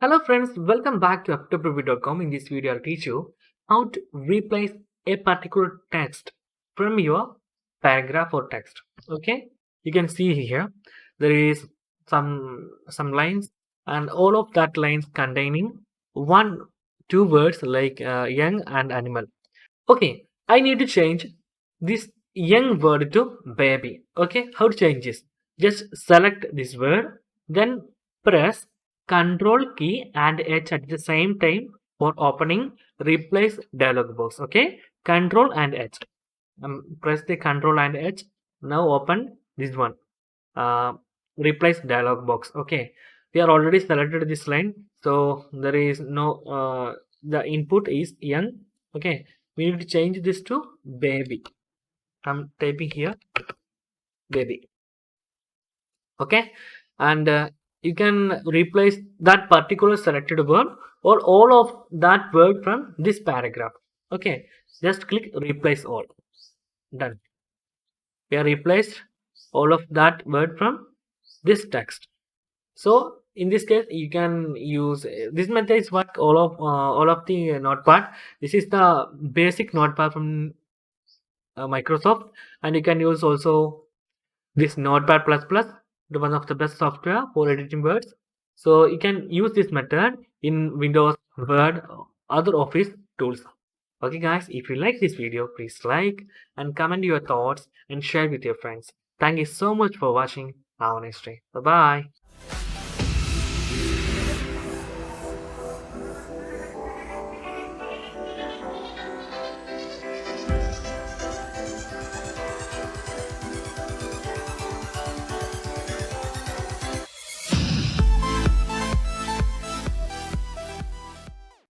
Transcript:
Hello friends, welcome back to Ftopreview.com. In this video, I'll teach you how to replace a particular text from your paragraph or text. Okay, you can see here there is some lines, and all of that lines containing two words like young and animal. Okay, I need to change this young word to baby. Okay, how to change this? Just select this word, then press Control key and H at the same time for opening replace dialog box. Okay, Control and H. Press the Control and H. Now open this one. Uh, Replace dialog box. Okay, we are already selected this line, so there is no the input is young. Okay, we need to change this to baby. I'm typing here baby. Okay, and you can replace that particular selected word or all of that word from this paragraph. Okay, just click replace all. Done. We have replaced all of that word from this text. So in this case, you can use this method is what all of the notepad. This is the basic notepad from Microsoft, and you can use also this Notepad plus plus, the one of the best software for editing words. So you can use this method in Windows, Word, other Office tools. Okay guys, if you like this video, please like and comment your thoughts and share with your friends. Thank you so much for watching. Have a nice day. Bye bye.